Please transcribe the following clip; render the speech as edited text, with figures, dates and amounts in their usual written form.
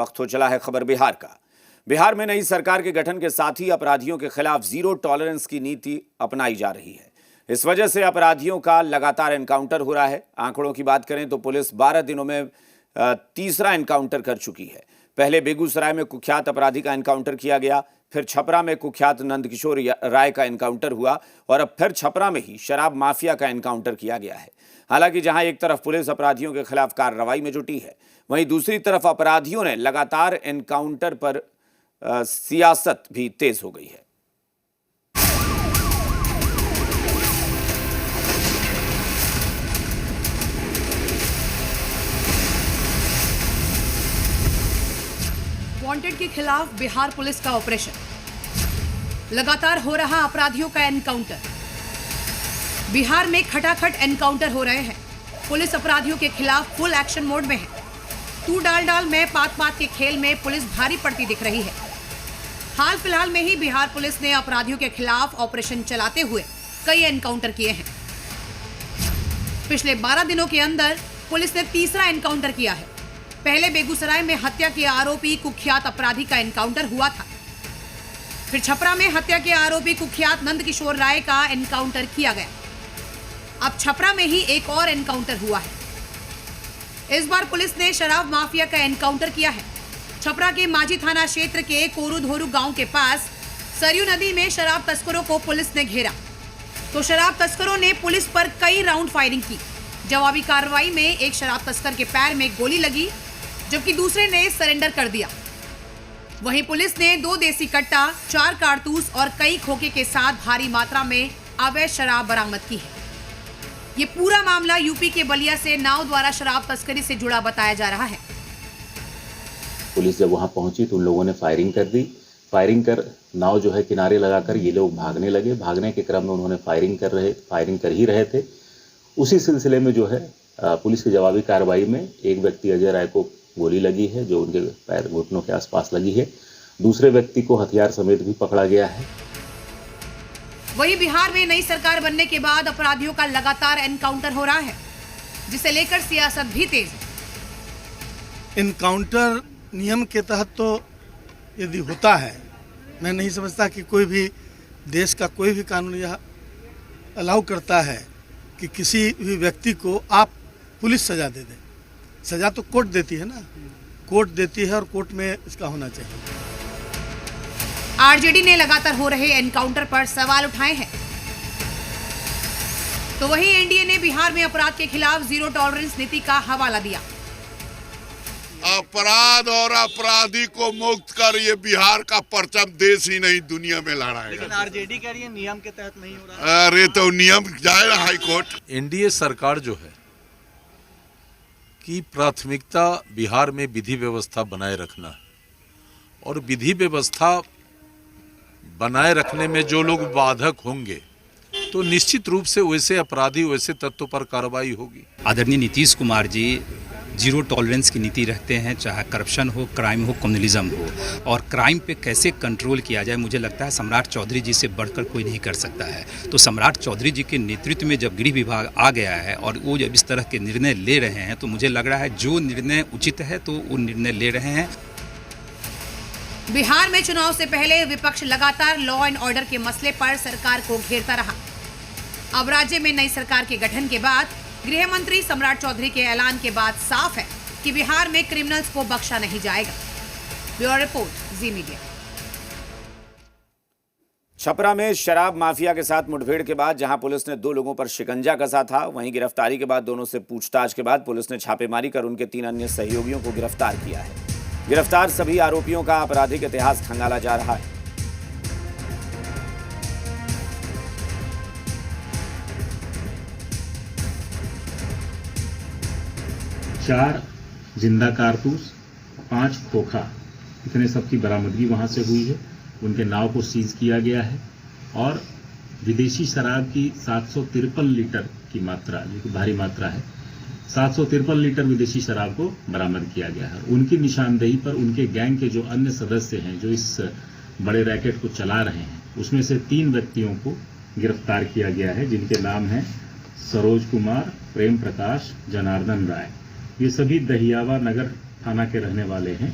वक्त हो चला है खबर बिहार का। बिहार में नई सरकार के गठन के साथ ही अपराधियों के खिलाफ जीरो टॉलरेंस की नीति अपनाई जा रही है। इस वजह से अपराधियों का लगातार एनकाउंटर हो रहा है। आंकड़ों की बात करें तो पुलिस 12 दिनों में तीसरा एनकाउंटर कर चुकी है। पहले बेगूसराय में कुख्यात अपराधी का एनकाउंटर किया गया, फिर छपरा में कुख्यात नंदकिशोर राय का एनकाउंटर हुआ और अब फिर छपरा में ही शराब माफिया का एनकाउंटर किया गया है। हालांकि जहां एक तरफ पुलिस अपराधियों के खिलाफ कार्रवाई में जुटी है, वहीं दूसरी तरफ अपराधियों ने लगातार एनकाउंटर पर सियासत भी तेज हो गई है। वांटेड के खिलाफ बिहार पुलिस का ऑपरेशन, लगातार हो रहा अपराधियों का एनकाउंटर। बिहार में खटाखट एनकाउंटर हो रहे हैं। पुलिस अपराधियों के खिलाफ फुल एक्शन मोड में है। तू डाल डाल में पात पात के खेल में पुलिस भारी पड़ती दिख रही है। हाल फिलहाल में ही बिहार पुलिस ने अपराधियों के खिलाफ ऑपरेशन चलाते हुए कई एनकाउंटर किए हैं। पिछले 12 दिनों के अंदर पुलिस ने तीसरा एनकाउंटर किया है। पहले बेगूसराय में हत्या के आरोपी कुख्यात अपराधी का एनकाउंटर हुआ था, फिर छपरा में हत्या के आरोपी कुख्यात नंदकिशोर राय का एनकाउंटर किया गया। अब छपरा में ही एक और एनकाउंटर हुआ है। इस बार पुलिस ने शराब माफिया का एनकाउंटर किया है। छपरा के माझी थाना क्षेत्र के कोरूधोरू गांव के पास सरयू नदी में शराब तस्करों को पुलिस ने घेरा, तो शराब तस्करों ने पुलिस पर कई राउंड फायरिंग की। जवाबी कार्रवाई में एक शराब तस्कर के पैर में गोली लगी, जबकि दूसरे ने सरेंडर कर दिया। वहीं पुलिस ने 2 देसी कट्टा, 4 कारतूस और कई खोखे के साथ भारी मात्रा में अवैध शराब बरामद की है। ये पूरा मामला यूपी के बलिया से नाव द्वारा शराब तस्करी से जुड़ा बताया जा रहा है। पुलिस जब वहां पहुंची तो उन लोगों ने फायरिंग कर दी। फायरिंग कर नाव जो है किनारे लगाकर ये लोग भागने लगे। भागने के क्रम में उन्होंने फायरिंग कर ही रहे थे। उसी सिलसिले में जो है पुलिस की जवाबी कार्रवाई में एक व्यक्ति अजय राय को गोली लगी है, जो उनके पैर घुटनों के आसपास लगी है। दूसरे व्यक्ति को हथियार समेत भी पकड़ा गया है। वहीं बिहार में नई सरकार बनने के बाद अपराधियों का लगातार एनकाउंटर हो रहा है, जिसे लेकर सियासत भी तेज है। एनकाउंटर नियम के तहत तो यदि होता है, मैं नहीं समझता कि कोई भी देश का कोई भी कानून यह अलाउ करता है कि किसी भी व्यक्ति को आप पुलिस सजा दे दे। सजा तो कोर्ट देती है ना, कोर्ट देती है और कोर्ट में इसका होना चाहिए। आरजेडी ने लगातार हो रहे एनकाउंटर पर सवाल उठाए हैं, तो वहीं एनडीए ने बिहार में अपराध के खिलाफ जीरो टॉलरेंस नीति का हवाला दिया। अपराध और अपराधी को मुक्त कर ये बिहार का परचम देश ही नहीं दुनिया में लहराएगा। लेकिन आरजेडी कह रही है नियम के तहत नहीं हो रहा। अरे तो नियम जाएगा हाई कोर्ट। एनडीए सरकार जो है की प्राथमिकता बिहार में विधि व्यवस्था बनाए रखना है, और विधि व्यवस्था बनाए रखने में जो लोग बाधक होंगे तो निश्चित रूप से वैसे अपराधी, वैसे तत्वों पर कार्रवाई होगी। आदरणीय नीतीश कुमार जी जीरो टॉलरेंस की नीति रखते हैं, चाहे करप्शन हो, क्राइम हो, कम्युनलिज्म हो, और क्राइम पे कैसे कंट्रोल किया जाए, मुझे लगता है सम्राट चौधरी जी से बढ़कर कोई नहीं कर सकता है। तो सम्राट चौधरी जी के नेतृत्व में जब गृह विभाग आ गया है और वो जब इस तरह के निर्णय ले रहे हैं, तो मुझे लग रहा है जो निर्णय उचित है तो वो निर्णय ले रहे हैं। बिहार में चुनाव से पहले विपक्ष लगातार लॉ एंड ऑर्डर के मसले पर सरकार को घेरता रहा। अब राज्य में नई सरकार के गठन के बाद गृह मंत्री सम्राट चौधरी के ऐलान के बाद साफ है कि बिहार में क्रिमिनल्स को बख्शा नहीं जाएगा। ब्यूरो रिपोर्ट, जी मीडिया। छपरा में शराब माफिया के साथ मुठभेड़ के बाद जहां पुलिस ने 2 लोगों पर शिकंजा कसा था, वहीं गिरफ्तारी के बाद दोनों से पूछताछ के बाद पुलिस ने छापेमारी कर उनके 3 अन्य सहयोगियों को गिरफ्तार किया है। गिरफ्तार सभी आरोपियों का आपराधिक इतिहास खंगाला जा रहा है। 4 जिंदा कारतूस, 5 खोखा, इतने सब की बरामदगी वहां से हुई है। उनके नाव को सीज किया गया है और विदेशी शराब की 753 लीटर की मात्रा, जो कि भारी मात्रा है, 753 लीटर विदेशी शराब को बरामद किया गया है। उनकी निशानदेही पर उनके गैंग के जो अन्य सदस्य हैं जो इस बड़े रैकेट को चला रहे हैं, उसमें से 3 व्यक्तियों को गिरफ्तार किया गया है, जिनके नाम हैं सरोज कुमार, प्रेम प्रकाश, जनार्दन राय। ये सभी दहियावा नगर थाना के रहने वाले हैं।